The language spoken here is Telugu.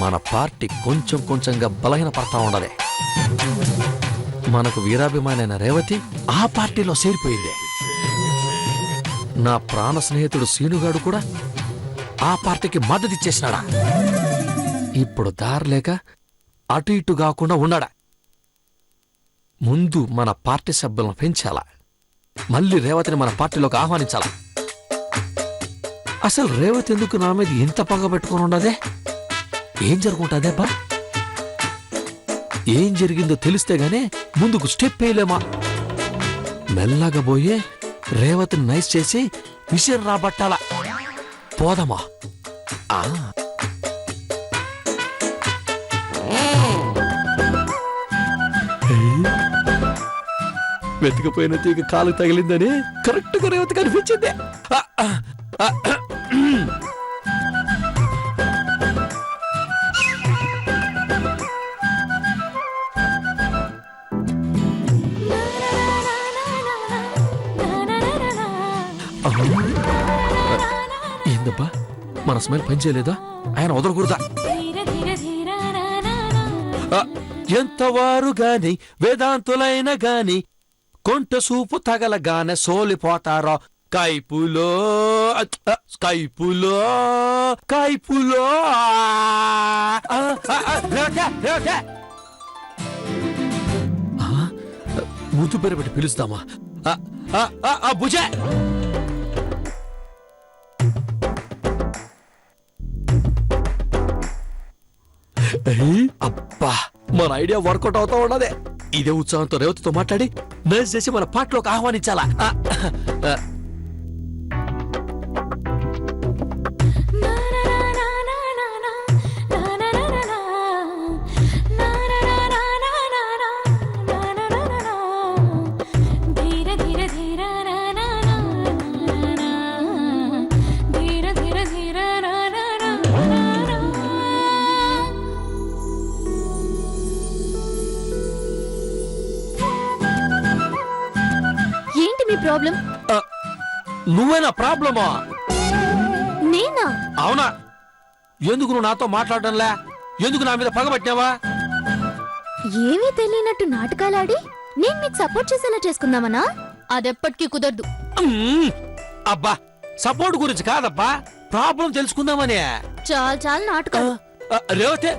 మన పార్టీ కొంచెం కొంచెంగా బలహీన పడతా ఉండదే. మనకు వీరాభిమానైన రేవతి ఆ పార్టీలో చేరిపోయింది. నా ప్రాణ స్నేహితుడు సీనుగాడు కూడా ఆ పార్టీకి మద్దతు ఇచ్చేసినాడా. ఇప్పుడు దారిలేక అటు ఇటు కాకుండా ఉన్నాడా. ముందు మన పార్టీ సభ్యులను పెంచాలా, మళ్ళీ రేవతిని మన పార్టీలోకి ఆహ్వానించాలా. అసలు రేవతి ఎందుకు నా మీద ఇంత పగ పెట్టుకుని ఉండదే? ఏం జరుగుంటుందే బా? ఏం జరిగిందో తెలిస్తే గానే ముందుకు స్టెప్ వేయలేమా? మెల్లగా పోయి రేవతిని నైస్ చేసి విషయం రాబట్టాలా. పోదమా? వెతికిపోయిన తీగ కాలు తగిలిందని కరెక్ట్ గా రేవతి కనిపించింది. ఏందబ్బా మన స్మెల్ పనిచేయలేదా? ఆయన వదలకూడదా? ఎంతవారు గాని వేదాంతులైన గాని కొంట సూపు తగలగానే సోలిపోతారో కైపులో కైపులో కైపులో. ముద్దు పేరు పెట్టి పిలుస్తామా? భుజ అబ్బా మన ఐడియా వర్కౌట్ అవుతా ఉన్నదే. ఇదే ఉత్సాహంతో రేవతితో మాట్లాడి నర్స్ చేసి మన పాటలోకి ఆహ్వానించాలా. ప్రాబ్లం? నువ్వేనా ప్రాబ్లమా? నేనా? అవునా? ఎందుకు నువ్వు నాతో మాట్లాడడంలే? ఎందుకు నా మీద పగబట్టినావా? ఏమీ తెలియనట్టు నాటకాలాడి నేను మీకు సపోర్ట్ చేసేలా చేసుకుందామనా? అదెప్పటికీ కుదరదు. అబ్బా సపోర్ట్ గురించి కాదబ్బా, ప్రాబ్లం తెలుసుకుందామని. చాలు చాలు నాటకాలు. రేవతే